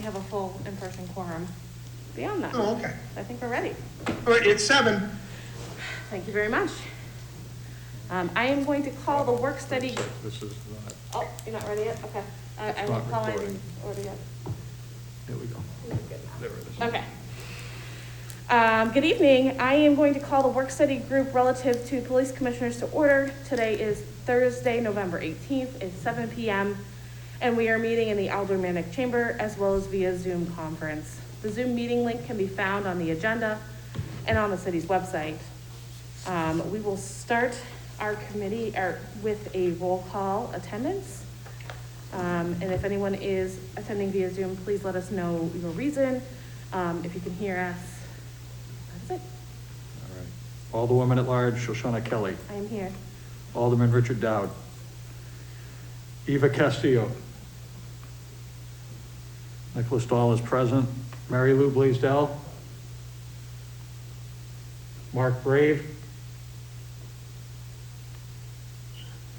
have a full in-person quorum beyond that. Oh, okay. I think we're ready. All right, it's 7. Thank you very much. I am going to call the work study. This is not, Oh, you're not ready yet? Okay. I won't not call recording. anything order yet. here we go. There it is. Okay. Good evening. I am going to call the work study group relative to police commissioners to order. Today is Thursday, November 18th. It's 7 p.m. and we are meeting in the Aldermanic Chamber as well as via Zoom conference. The Zoom meeting link can be found on the agenda and on the city's website. We will start our committee with a roll call attendance. And if anyone is attending via Zoom, please let us know your reason. If you can hear us, that is it. All right. Alderwoman at Large, Shoshana Kelly. I am here. Alderman Richard Dowd. Eva Castillo. Nicholas Dahl is present. Mary Lou Blaisdell. Mark Brave.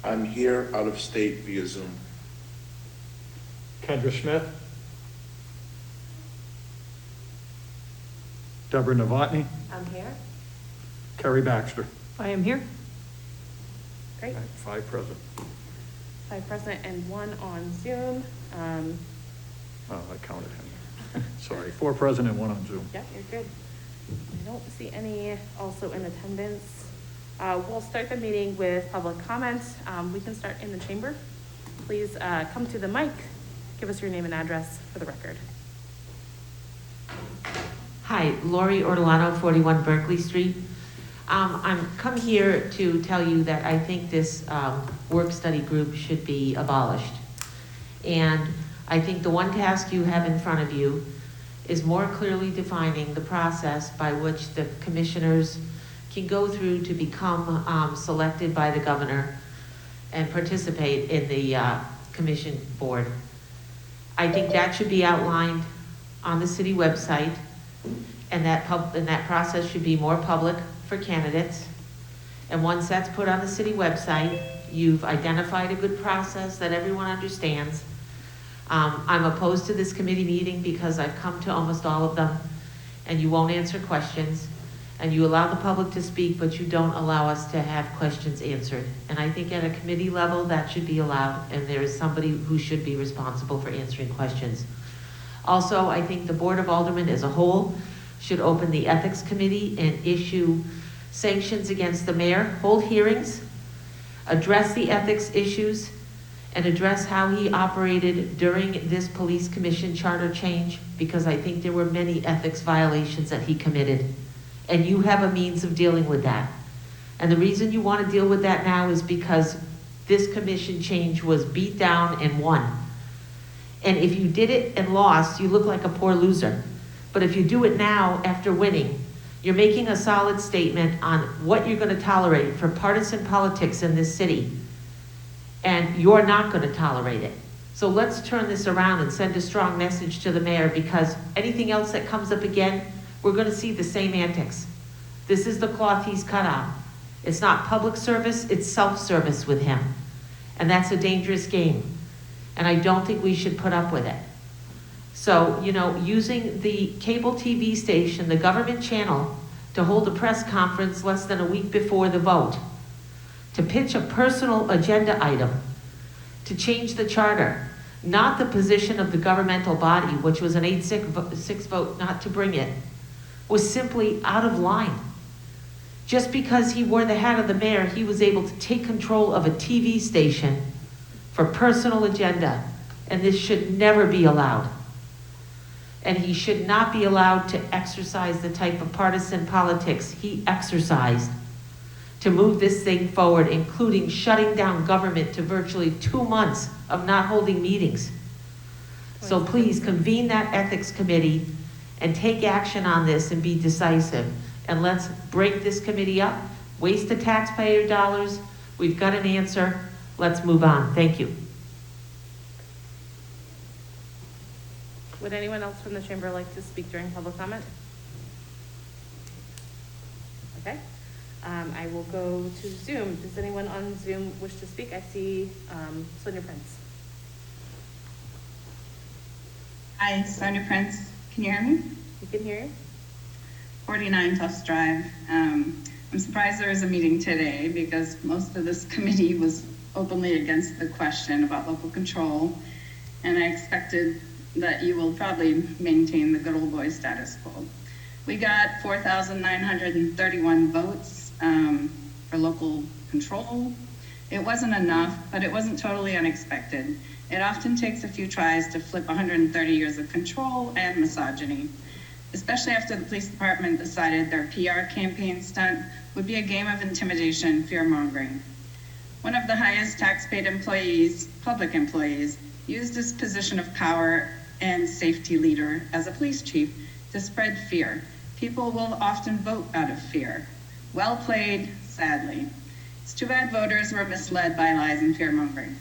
I'm here out of state via Zoom. Kendra Smith. Deborah Novotny. I'm here. Kerry Baxter. I am here. Great. All right, 5 present. 5 present and 1 on Zoom. Oh, I counted him. Sorry, 4 present and 1 on Zoom. Yeah, you're good. I don't see any also in attendance. We'll start the meeting with public comments. We can start in the chamber. Please come to the mic. Give us your name and address for the record. Hi, Lori Ortolano, 41 Berkeley Street. I'm come here to tell you that I think this work study group should be abolished. And I think the one task you have in front of you is more clearly defining the process by which the commissioners can go through to become selected by the governor and participate in the commission board. I think that should be outlined on the city website, and that process should be more public for candidates. And once that's put on the city website, you've identified a good process that everyone understands. I'm opposed to this committee meeting because I've come to almost all of them, and you won't answer questions, and you allow the public to speak, but you don't allow us to have questions answered. And I think at a committee level, that should be allowed, and there is somebody who should be responsible for answering questions. Also, I think the Board of Aldermen as a whole should open the Ethics Committee and issue sanctions against the mayor, hold hearings, address the ethics issues, and address how he operated during this police commission charter change, because I think there were many ethics violations that he committed. And you have a means of dealing with that. And the reason you want to deal with that now is because this commission change was beat down and won. And if you did it and lost, you look like a poor loser. But if you do it now after winning, you're making a solid statement on what you're going to tolerate for partisan politics in this city. And you're not going to tolerate it. So let's turn this around and send a strong message to the mayor, because anything else that comes up again, we're going to see the same antics. This is the cloth he's cut on. It's not public service, it's self-service with him. And that's a dangerous game. And I don't think we should put up with it. So, you know, using the cable TV station, the government channel, to hold a press conference less than a week before the vote, to pitch a personal agenda item, to change the charter, not the position of the governmental body, which was an 8-6 vote not to bring it, was simply out of line. Just because he wore the hat of the mayor, he was able to take control of a TV station for personal agenda, and this should never be allowed. And he should not be allowed to exercise the type of partisan politics he exercised to move this thing forward, including shutting down government to virtually 2 months of not holding meetings. So please convene that ethics committee and take action on this and be decisive. And let's break this committee up, waste the taxpayer dollars. We've got an answer. Let's move on. Thank you. Would anyone else from the chamber like to speak during public comment? Okay. I will go to Zoom. Does anyone on Zoom wish to speak? I see Sonia Prince. Hi, Sonia Prince. Can you hear me? You can hear you? 49 Tufts Drive. I'm surprised there was a meeting today because most of this committee was openly against the question about local control. And I expected that you will probably maintain the good old boy status quo. We got 4,931 votes for local control. It wasn't enough, but it wasn't totally unexpected. It often takes a few tries to flip 130 years of control and misogyny, especially after the police department decided their PR campaign stunt would be a game of intimidation, fear-mongering. One of the highest tax-paid employees, public employees, used his position of power and safety leader as a police chief to spread fear. People will often vote out of fear. Well played, sadly. It's too bad voters were misled by lies and fear-mongering.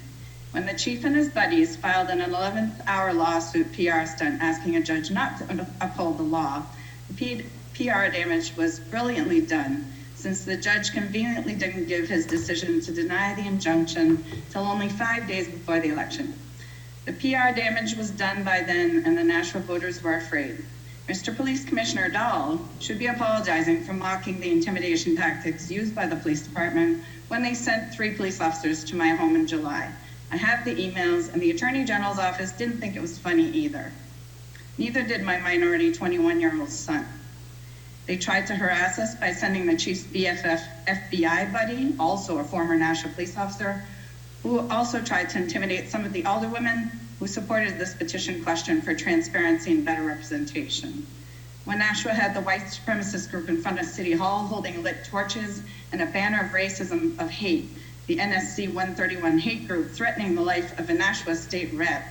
When the chief and his buddies filed an 11th-hour lawsuit PR stunt asking a judge not to uphold the law, the PR damage was brilliantly done, since the judge conveniently didn't give his decision to deny the injunction till only 5 days before the election. The PR damage was done by then, and the Nashua voters were afraid. Mr. Police Commissioner Dahl should be apologizing for mocking the intimidation tactics used by the police department when they sent 3 police officers to my home in July. I have the emails, and the Attorney General's office didn't think it was funny either. Neither did my minority 21-year-old son. They tried to harass us by sending the chief's BFF FBI buddy, also a former Nashua police officer, who also tried to intimidate some of the alderwomen who supported this petition question for transparency and better representation. When Nashua had the white supremacist group in front of City Hall holding lit torches and a banner of racism, of hate, the NSC 131 hate group threatening the life of a Nashua state rep,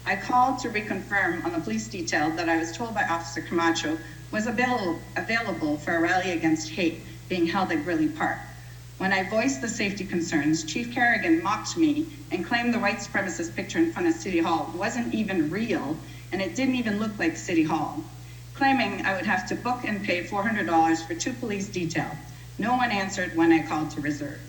I called to reconfirm on the police detail that I was told by Officer Camacho was available for a rally against hate being held at Grilly Park. When I voiced the safety concerns, Chief Kerrigan mocked me and claimed the white supremacist picture in front of City Hall wasn't even real, and it didn't even look like City Hall, claiming I would have to book and pay $400 for 2 police detail. No one answered when I called to reserve.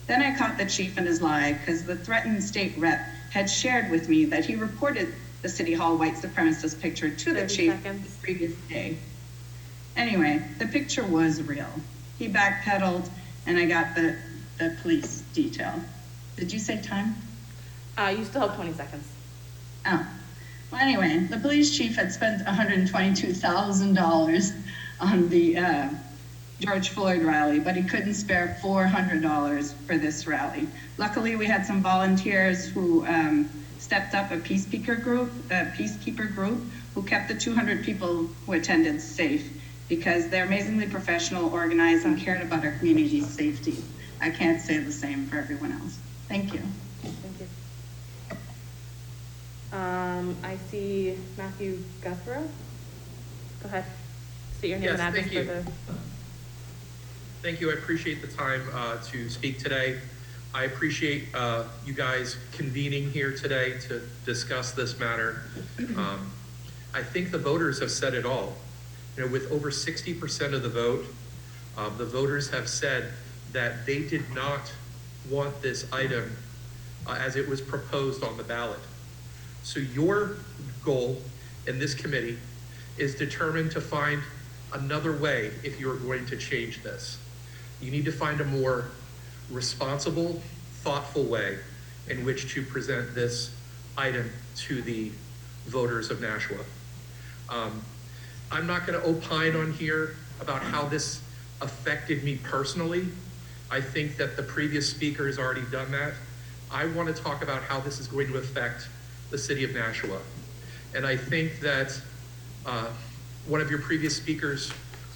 Then I caught the chief in his lie because the threatened state rep had shared with me that he reported the City Hall white supremacist picture to the chief the previous day. Anyway, the picture was real. He backpedaled, and I got the police detail. Did you say time? You still have 20 seconds. Oh. Well, anyway, the police chief had spent $122,000 on the George Floyd rally, but he couldn't spare $400 for this rally. Luckily, we had some volunteers who stepped up, a peacekeeper group who kept the 200 people who attended safe because they're amazingly professional, organized, and cared about our community's safety. I can't say the same for everyone else. Thank you. Thank you. I see Matthew Guthrow. Go ahead. State your name and address for the... Thank you. I appreciate the time to speak today. I appreciate you guys convening here today to discuss this matter. I think the voters have said it all. You know, with over 60% of the vote, the voters have said that they did not want this item as it was proposed on the ballot. So your goal in this committee is determined to find another way if you're going to change this. You need to find a more responsible, thoughtful way in which to present this item to the voters of Nashua. I'm not going to opine on here about how this affected me personally. I think that the previous speaker has already done that. I want to talk about how this is going to affect the city of Nashua. And I think that one of your previous speakers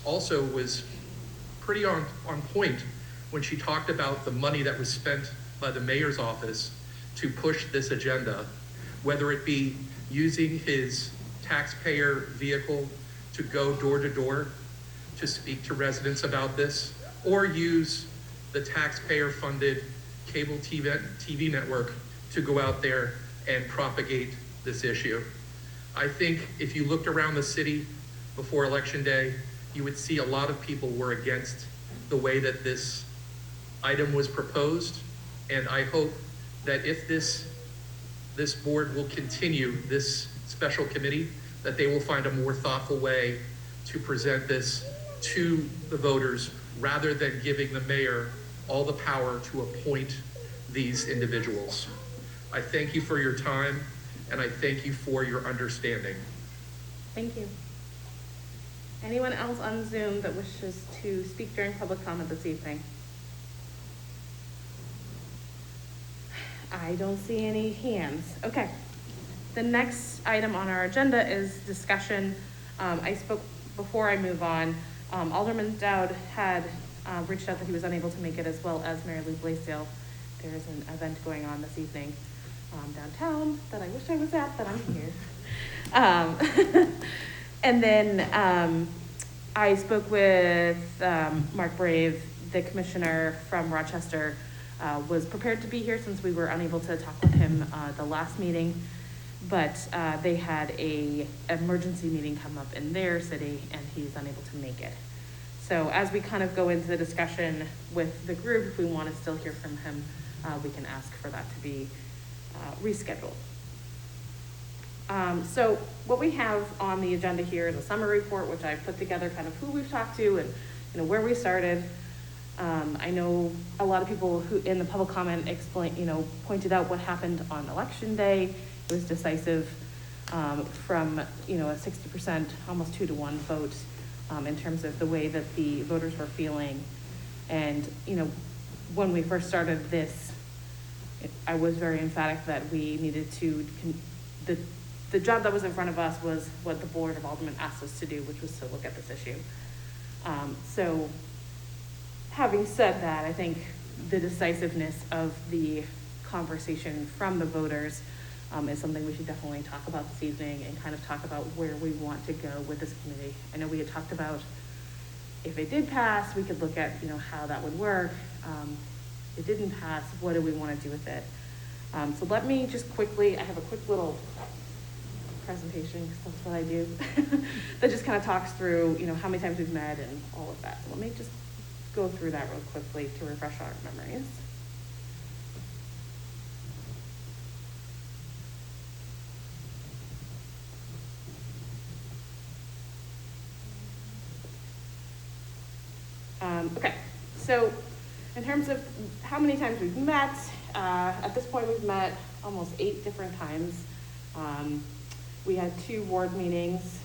also was pretty on point when she talked about the money that was spent by the mayor's office to push this agenda, whether it be using his taxpayer vehicle to go door to door to speak to residents about this, or use the taxpayer funded cable TV network to go out there and propagate this issue. I think if you looked around the city before Election Day, you would see a lot of people were against the way that this item was proposed. And I hope that if this board will continue, this special committee that they will find a more thoughtful way to present this to the voters rather than giving the mayor all the power to appoint these individuals. I thank you for your time, and I thank you for your understanding. Thank you. Anyone else on Zoom that wishes to speak during public comment this evening? I don't see any hands. Okay. The next item on our agenda is discussion. I spoke before I move on. Alderman Dowd had reached out that he was unable to make it, as well as Mary Lou Blaisdell. There is an event going on this evening downtown that I wish I was at, but I'm here. And then I spoke with Mark Brave, the commissioner from Rochester, was prepared to be here since we were unable to talk with him the last meeting, but they had a emergency meeting come up in their city and he's unable to make it. So as we kind of go into the discussion with the group, if we want to still hear from him, we can ask for that to be rescheduled. So what we have on the agenda here is a summary report, which I put together kind of who we've talked to and where we started. I know a lot of people who in the public comment pointed out what happened on election day. It was decisive from, a 60%, almost 2-to-1 vote in terms of the way that the voters were feeling. And, when we first started this, I was very emphatic that we needed to, the job that was in front of us was what the Board of Aldermen asked us to do, which was to look at this issue. So having said that, I think the decisiveness of the conversation from the voters is something we should definitely talk about this evening and kind of talk about where we want to go with this committee. I know we had talked about if it did pass, we could look at, how that would work. It didn't pass, what do we want to do with it? So let me just quickly, I have a quick little presentation, because that's what I do, that just kind of talks through, how many times we've met and all of that. So let me just go through that real quickly to refresh our memories. Okay, so in terms of how many times we've met, at this point we've met almost 8 different times. We had 2 ward meetings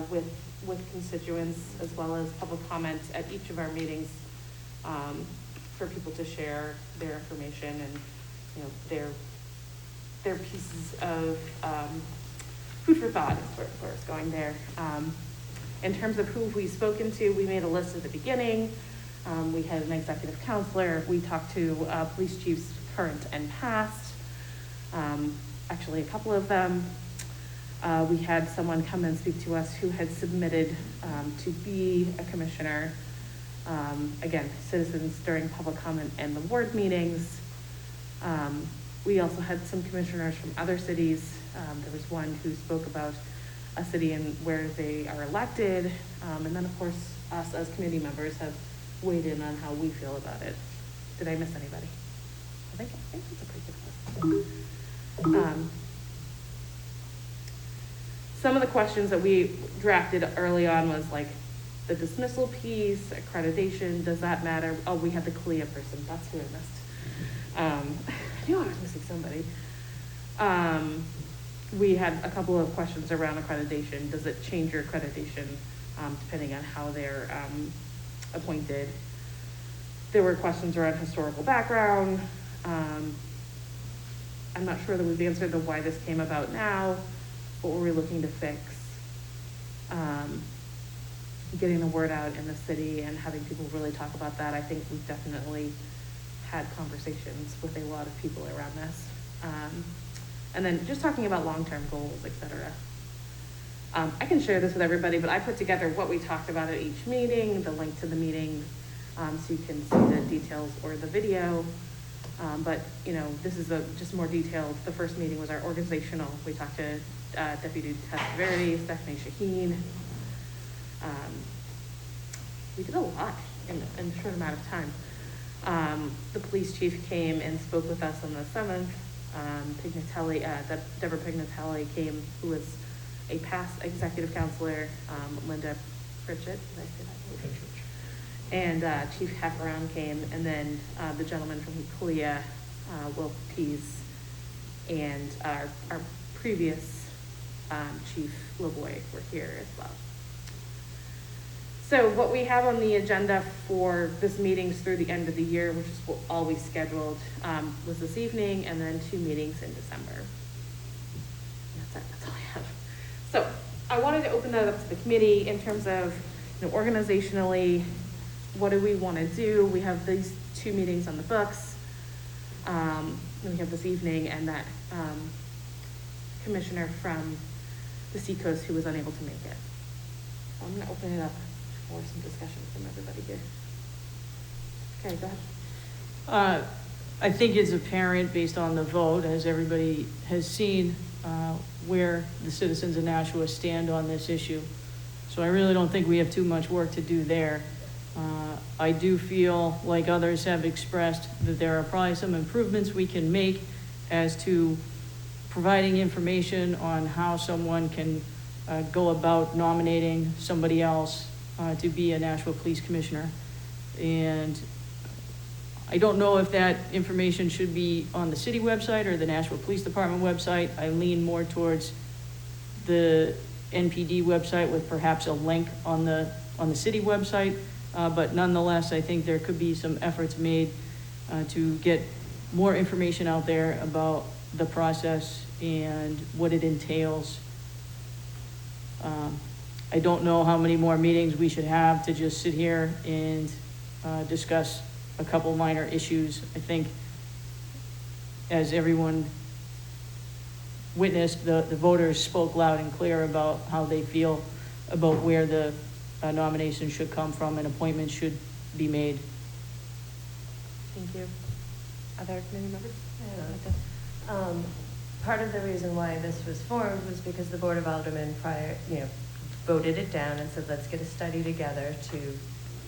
with constituents, as well as public comment at each of our meetings for people to share their information and their pieces of food for thought is where it's going there. In terms of who we've spoken to, we made a list at the beginning. We had an executive counselor. We talked to police chiefs, current and past. Actually, a couple of them. We had someone come and speak to us who had submitted to be a commissioner. Again, citizens during public comment and the ward meetings. We also had some commissioners from other cities. There was one who spoke about a city and where they are elected. And then, of course, us as committee members have weighed in on how we feel about it. Did I miss anybody? I think that's a pretty good list. Some of the questions that we drafted early on was like the dismissal piece, accreditation, does that matter? Oh, we had the CLIA person, that's who I missed. I knew I was missing somebody. We had a couple of questions around accreditation. Does it change your accreditation depending on how they're appointed? There were questions around historical background. I'm not sure that we've answered the why this came about now. What were we looking to fix? Getting the word out in the city and having people really talk about that. I think we've definitely had conversations with a lot of people around this. And then just talking about long-term goals, et cetera. I can share this with everybody, but I put together what we talked about at each meeting, the link to the meeting, so you can see the details or the video. But, this is just more detailed. The first meeting was our organizational. We talked to Deputy Detective Verity, Stephanie Shaheen. We did a lot in a short amount of time. The police chief came and spoke with us on the 7th. Deborah Pignatelli came, who was a past executive counselor, Linda Pritchett, did I say that? And Chief Hefferon came, and then the gentleman from CLIA, Will Pease, and our previous Chief LaVoy were here as well. So what we have on the agenda for this meetings through the end of the year, which is what all we scheduled, was this evening, and then 2 meetings in December. That's all I have. So I wanted to open that up to the committee in terms of, organizationally, what do we want to do? We have these 2 meetings on the books. And we have this evening, and that commissioner from the Seacoast who was unable to make it. So I'm going to open it up for some discussion from everybody here. Okay, go ahead. I think it's apparent based on the vote, as everybody has seen, where the citizens of Nashua stand on this issue. So I really don't think we have too much work to do there. I do feel, like others have expressed, that there are probably some improvements we can make as to providing information on how someone can go about nominating somebody else to be a Nashua Police Commissioner. And I don't know if that information should be on the city website or the Nashua Police Department website. I lean more towards the NPD website with perhaps a link on the city website. But nonetheless, I think there could be some efforts made to get more information out there about the process and what it entails. I don't know how many more meetings we should have to just sit here and discuss a couple minor issues. I think, as everyone witnessed, the voters spoke loud and clear about how they feel about where the nomination should come from and appointments should be made. Thank you. Other committee members? Part of the reason why this was formed was because the Board of Aldermen voted it down and said, let's get a study together to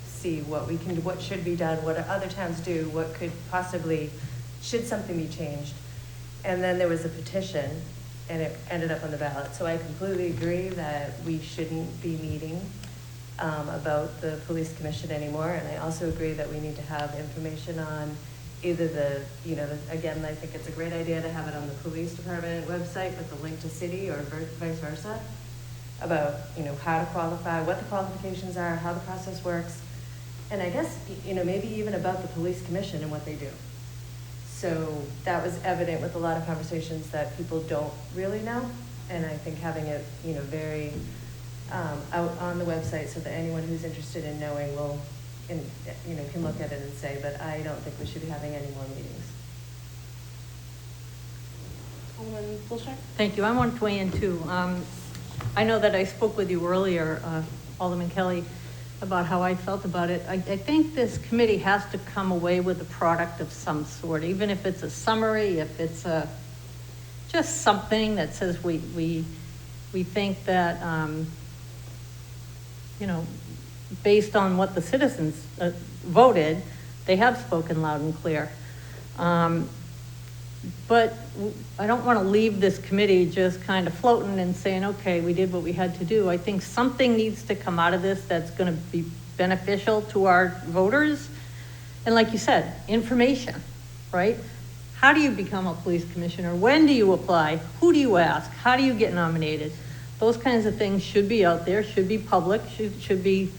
see what should be done, what other towns do, what could possibly, should something be changed. And then there was a petition, and it ended up on the ballot. So I completely agree that we shouldn't be meeting about the police commission anymore. And I also agree that we need to have information on either again, I think it's a great idea to have it on the police department website with a link to city, or vice versa, about, how to qualify, what the qualifications are, how the process works. And I guess, maybe even about the police commission and what they do. So that was evident with a lot of conversations that people don't really know. And I think having it, very out on the website so that anyone who's interested in knowing can look at it and say, but I don't think we should be having any more meetings. Alderman Wilshire? Thank you. I want to weigh in too. I know that I spoke with you earlier, Alderman Kelly, about how I felt about it. I think this committee has to come away with a product of some sort, even if it's a summary, if it's just something that says we think that, based on what the citizens voted, they have spoken loud and clear. But I don't want to leave this committee just kind of floating and saying, okay, we did what we had to do. I think something needs to come out of this that's going to be beneficial to our voters. And like you said, information, right? How do you become a police commissioner? When do you apply? Who do you ask? How do you get nominated? Those kinds of things should be out there, should be public, should be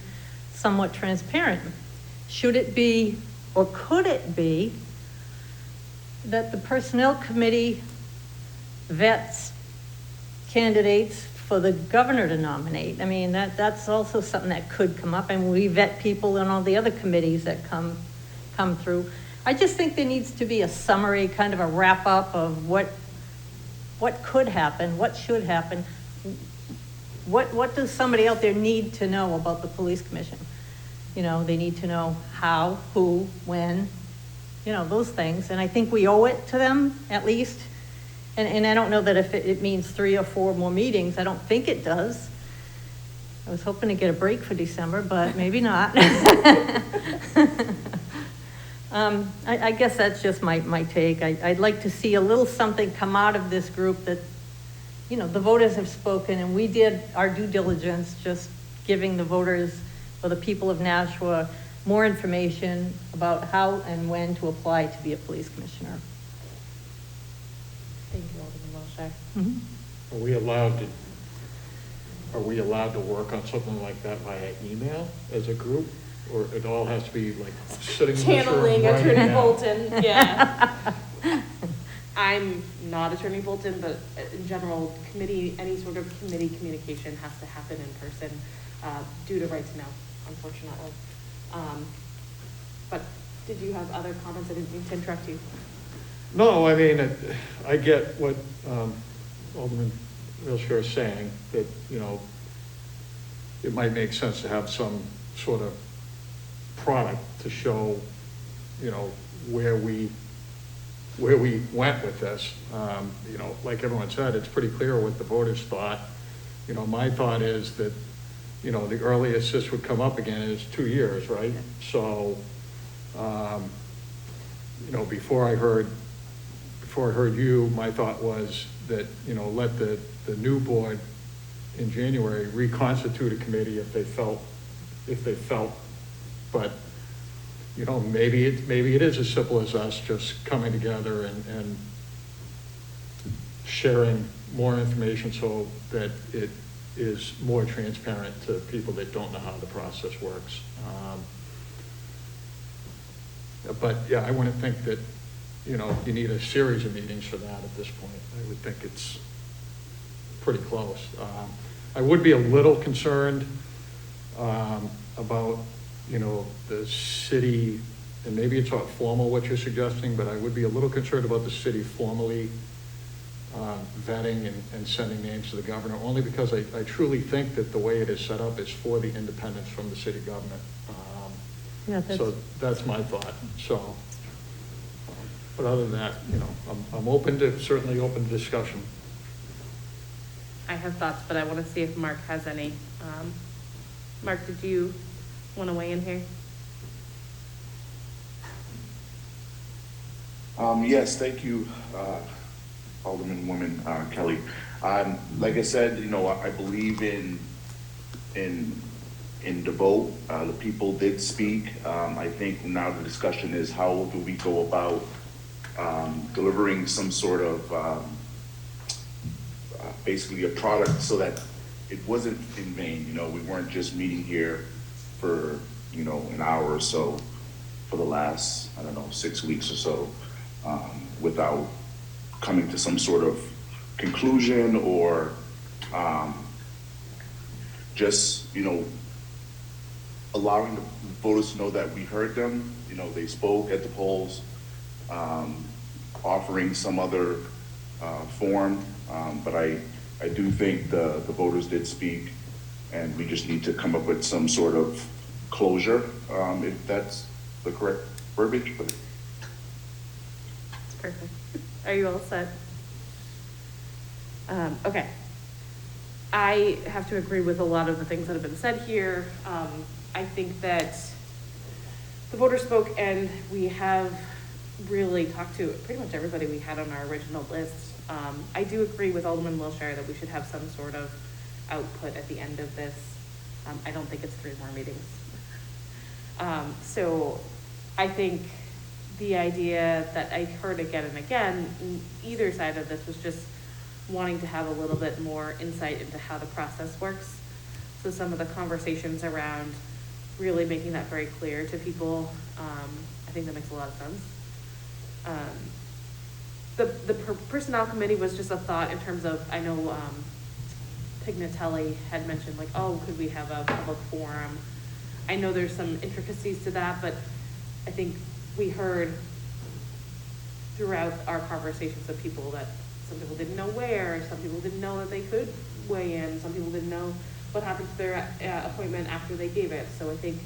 somewhat transparent. Should it be, or could it be, that the personnel committee vets candidates for the governor to nominate? I mean, that's also something that could come up, and we vet people in all the other committees that come through. I just think there needs to be a summary, kind of a wrap up of what could happen, what should happen. What does somebody out there need to know about the police commission? They need to know how, who, when, those things. And I think we owe it to them, at least. And I don't know that if it means 3 or 4 more meetings. I don't think it does. I was hoping to get a break for December, but maybe not. I guess that's just my take. I'd like to see a little something come out of this group that, you know, the voters have spoken, and we did our due diligence, just giving the voters, or the people of Nashua, more information about how and when to apply to be a police commissioner. Thank you, Alderman Wilshire. Mhm. Are we allowed to work on something like that via email as a group? Or it all has to be like sitting in this room Channeling writing Attorney down? Bolton, yeah. I'm not Attorney Bolton, but in general, committee, any sort of committee communication has to happen in person, due to right to know, unfortunately. But did you have other comments? I didn't mean to interrupt you. No, I mean, I get what Alderman Wilshire is saying, that, you know, it might make sense to have some sort of product to show, you know, where we went with this. You know, like everyone said, it's pretty clear what the voters thought. You know, my thought is that, you know, the earliest this would come up again is 2 years, right? So, you know, before I heard you, my thought was that, you know, let the new board in January reconstitute a committee if they felt, but, you know, maybe it is as simple as us just coming together and sharing more information so that it is more transparent to people that don't know how the process works. But yeah, I wouldn't think that, you know, you need a series of meetings for that at this point. I would think it's pretty close. I would be a little concerned about, you know, the city, and maybe it's not formal what you're suggesting, but I would be a little concerned about the city formally vetting and sending names to the governor, only because I truly think that the way it is set up is for the independence from the city government. Yeah, So that's my thought, so. But other than that, you know, I'm certainly open to discussion. I have thoughts, but I want to see if Mark has any. Mark, did you want to weigh in here? Yes, thank you, Alderman Kelly. Like I said, you know, I believe in the vote. The people did speak. I think now the discussion is how do we go about delivering some sort of basically a product so that it wasn't in vain. You know, we weren't just meeting here for, you know, an hour or so for the last, I don't know, 6 weeks or so, without coming to some sort of conclusion or just, you know, allowing the voters to know that we heard them. You know, they spoke at the polls, offering some other form, but I do think the voters did speak, and we just need to come up with some sort of closure, if that's the correct verbiage. But Perfect. Are you all set? Okay. I have to agree with a lot of the things that have been said here. I think that the voters spoke, and we have really talked to pretty much everybody we had on our original list. I do agree with Alderman Wilshire that we should have some sort of output at the end of this. I don't think it's 3 more meetings. So I think the idea that I heard again and again, either side of this was just wanting to have a little bit more insight into how the process works. So some of the conversations around really making that very clear to people, I think that makes a lot of sense. The personnel committee was just a thought in terms of, I know Pignatelli had mentioned like, oh, could we have a public forum? I know there's some intricacies to that, but I think we heard throughout our conversations of people that some people didn't know where, some people didn't know that they could weigh in, some people didn't know what happened to their appointment after they gave it. So I think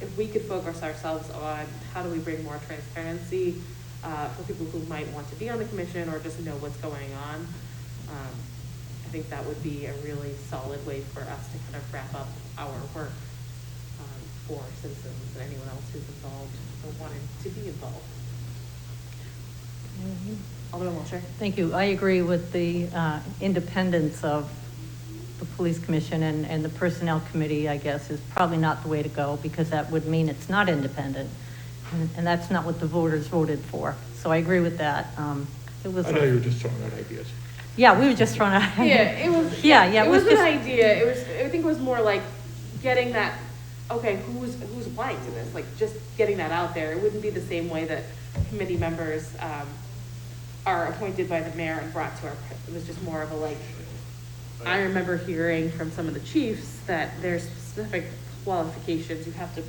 if we could focus ourselves on how do we bring more transparency for people who might want to be on the commission or just know what's going on, I think that would be a really solid way for us to kind of wrap up our work for citizens and anyone else who's involved or wanted to be involved. Alderman Wiltshire. Thank you. I agree with the independence of the police commission and the personnel committee, I guess, is probably not the way to go, because that would mean it's not independent. And that's not what the voters voted for. So I agree with that. It was. I know you were just throwing out ideas. Yeah, we were just trying to. Yeah, it was. Yeah, It was an just- idea. It was, I think it was more like getting that, okay, who's applying to this? Like, just getting that out there. It wouldn't be the same way that committee members, are appointed by the mayor and brought to our, it was just more of a like, I remember hearing from some of the chiefs that there's specific qualifications. You have to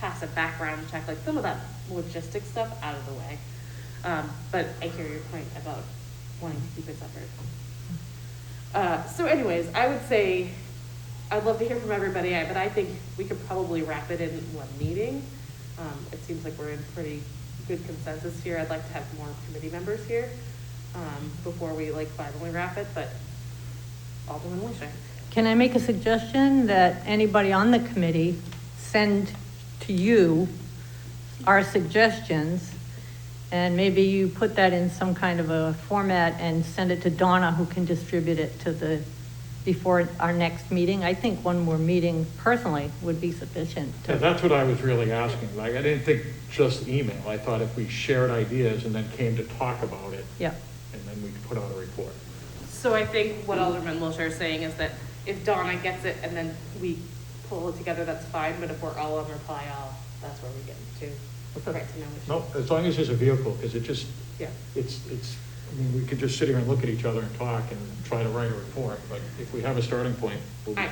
pass a background check, like some of that logistic stuff out of the way. But I hear your point about wanting to keep it separate. So anyways, I would say, I'd love to hear from everybody, but I think we could probably wrap it in one meeting. It seems like we're in pretty good consensus here. I'd like to have more committee members here, before we like finally wrap it, but Alderman Wiltshire. Can I make a suggestion that anybody on the committee send to you our suggestions, and maybe you put that in some kind of a format and send it to Donna, who can distribute it to before our next meeting? I think one more meeting personally would be sufficient. Yeah, that's what I was really asking. Like, I didn't think just email. I thought if we shared ideas and then came to talk about it, Yeah. and then we could put out a report. So I think what Alderman Wiltshire is saying is that if Donna gets it and then we pull it together, that's fine, but if we're all on reply all, that's where we get to. Okay, to know which. No, as long as there's a vehicle, because it just, Yeah. it's, I mean, we could just sit here and look at each other and talk and try to write a report, but if we have a starting point, we'll be.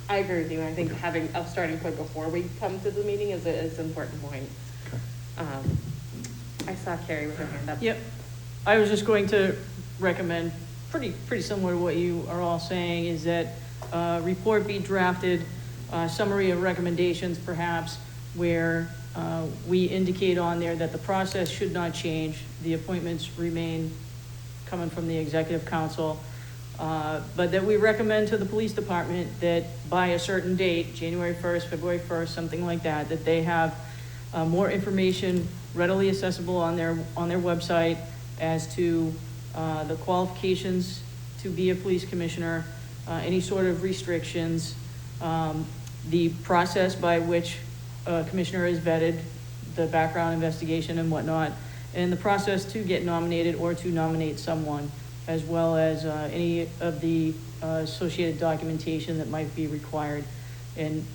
I agree with you. I think having a starting point before we come to the meeting is an important point. Okay. I saw Carrie with her hand up. Yep. I was just going to recommend, pretty similar to what you are all saying, is that report be drafted, summary of recommendations perhaps, where we indicate on there that the process should not change, the appointments remain coming from the executive council, but that we recommend to the police department that by a certain date, January 1st, February 1st, something like that, that they have more information readily accessible on their website as to the qualifications to be a police commissioner, any sort of restrictions, the process by which a commissioner is vetted, the background investigation and whatnot, and the process to get nominated or to nominate someone, as well as any of the associated documentation that might be required. And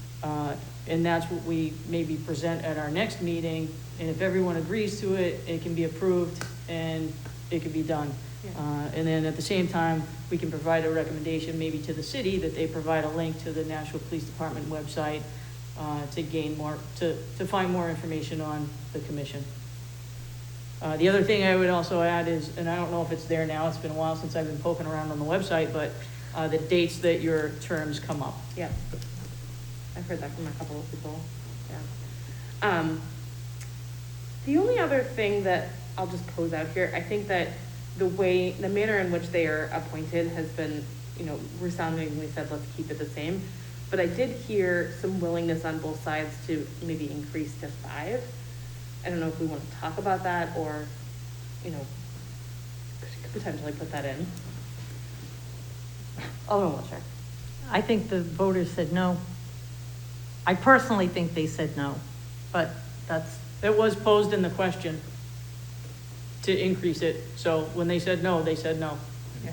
that's what we maybe present at our next meeting, and if everyone agrees to it, it can be approved and it can be done. Yeah. And then at the same time, we can provide a recommendation maybe to the city that they provide a link to the Nashua Police Department website to gain more, to find more information on the commission. The other thing I would also add is, and I don't know if it's there now, it's been a while since I've been poking around on the website, but the dates that your terms come up. Yeah. I've heard that from a couple of people, yeah. The only other thing that I'll just pose out here, I think that the manner in which they are appointed has been, resoundingly said, let's keep it the same. But I did hear some willingness on both sides to maybe increase to 5. I don't know if we want to talk about that or, potentially put that in. Alderman Wiltshire. I think the voters said no. I personally think they said no, but that's. It was posed in the question to increase it, so when they said no, they said no. Yeah.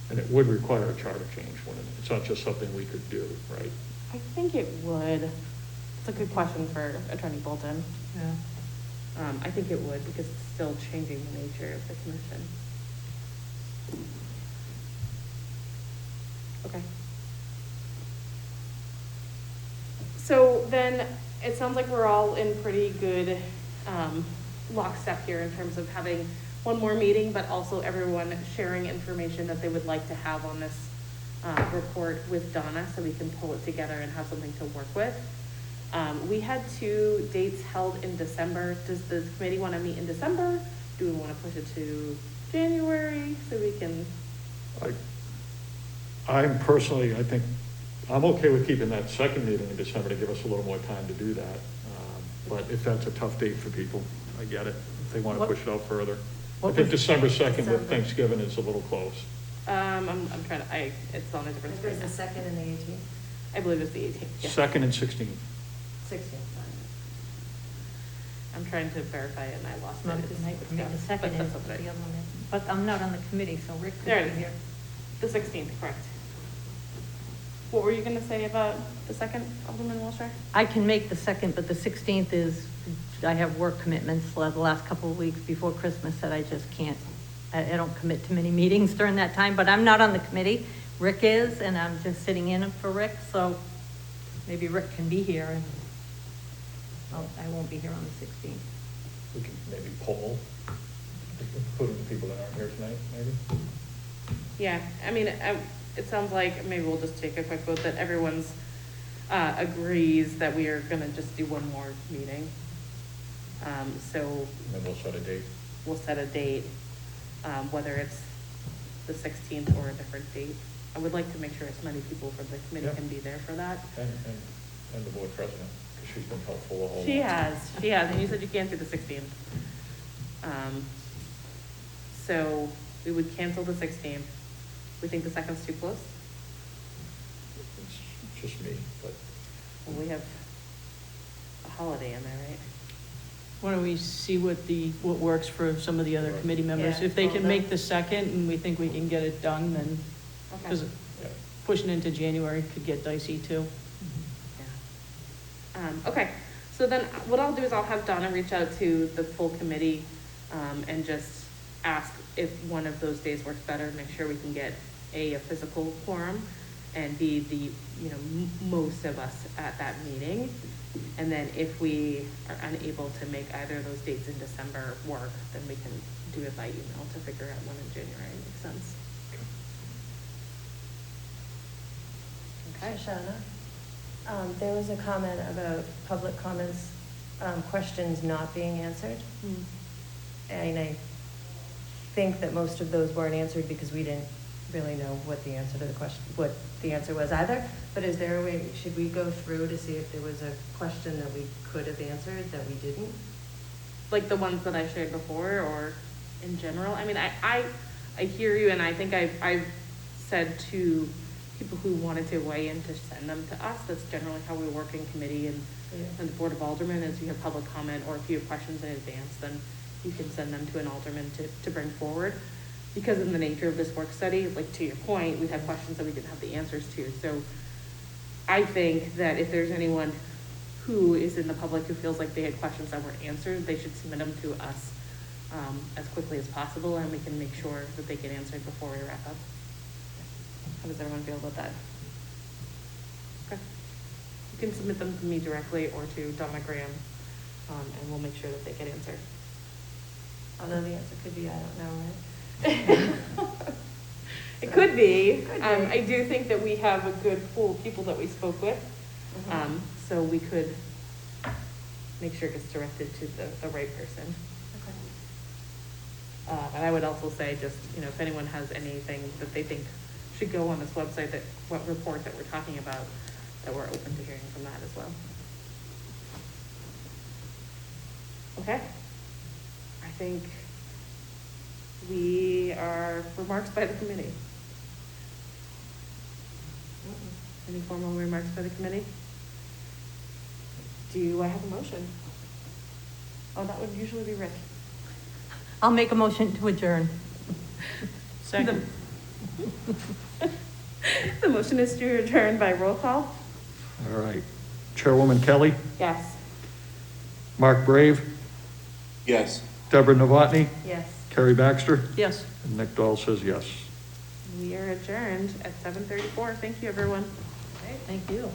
And it would require a charter change, wouldn't it? It's not just something we could do, right? I think it would. It's a good question for Attorney Bolton. Yeah. I think it would, because it's still changing the nature of the commission. Okay. So then, it sounds like we're all in pretty good lockstep here in terms of having one more meeting, but also everyone sharing information that they would like to have on this report with Donna, so we can pull it together and have something to work with. We had 2 dates held in December. Does the committee want to meet in December? Do we want to push it to January so we can? I'm personally, I think, I'm okay with keeping that second meeting in December to give us a little more time to do that. But if that's a tough date for people, I get it. If they want to push it out further. I think December 2nd with Thanksgiving is a little close. I'm trying to, it's on a different It screen was now. the second and the 18th? I believe it's the 18th, yeah. 2nd and 16th. 16th. I'm trying to verify it and I lost it. Not It's- tonight, it's maybe gone. the second But is, that's the okay. other one is. But I'm not on the committee, so Rick There could it be is. here. The 16th, correct. What were you gonna say about the second, Alderman Wilshire? I can make the second, but the 16th is, I have work commitments the last couple of weeks before Christmas that I just can't. I don't commit to many meetings during that time, but I'm not on the committee. Rick is, and I'm just sitting in for Rick, so maybe Rick can be here and I won't be here on the 16th. We can maybe poll, including the people that aren't here tonight, maybe? Yeah, I mean, it sounds like maybe we'll just take a quick vote that everyone's agrees that we are gonna just do one more meeting. So And then we'll set a date. we'll set a date, whether it's the 16th or a different date. I would like to make sure as many people from the committee Yeah. can be there for that. And the board president, because she's been helpful the whole. She has, and you said you can't do the 16th. So we would cancel the 16th. We think the second's too close? It's just me, but Well, we have a holiday in there, right? Why don't we see what works for some of the other committee members? Yeah, If they can well, make the second and we think we can get it done, then, Okay. because yeah. pushing into January could get dicey too. Yeah. Okay, so then what I'll do is I'll have Donna reach out to the full committee, and just ask if one of those days works better, make sure we can get a physical quorum, and B, most of us at that meeting. And then if we are unable to make either of those dates in December work, then we can do it by email to figure out when in January makes sense. Okay. Shoshana, there was a comment about public comments, questions not being answered. And I think that most of those weren't answered because we didn't really know what the answer to the question, what the answer was either. But is there a way, should we go through to see if there was a question that we could have answered that we didn't? Like the ones that I shared before, or in general? I mean, I hear you, and I think I've said to people who wanted to weigh in to send them to us. That's generally how we work in committee and the Board of Aldermen, is you have public comment, or if you have questions in advance, then you can send them to an alderman to bring forward. Because in the nature of this work study, like to your point, we had questions that we didn't have the answers to. So I think that if there's anyone who is in the public who feels like they had questions that weren't answered, they should submit them to us as quickly as possible, and we can make sure that they get answered before we wrap up. How does everyone feel about that? Okay. You can submit them to me directly or to Donna Graham, and we'll make sure that they get answered. Although the answer could be, I don't know, right? It could be. I do think that we have a good pool of people that we spoke with. So we could make sure it gets directed to the right person. And I would also say just, if anyone has anything that they think should go on this website, that what report that we're talking about, that we're open to hearing from that as well. Okay. I think we are remarks by the committee. Any formal remarks by the committee? Do I have a motion? Oh, that would usually be Rick. I'll make a motion to adjourn. Second. The motion is to adjourn by roll call. All right. Chairwoman Kelly, Yes. Mark Brave, Yes. Deborah Novotny, Yes. Carrie Baxter, Yes. and Nick Dahl says yes. We are adjourned at 7:34. Thank you, everyone. Thank you.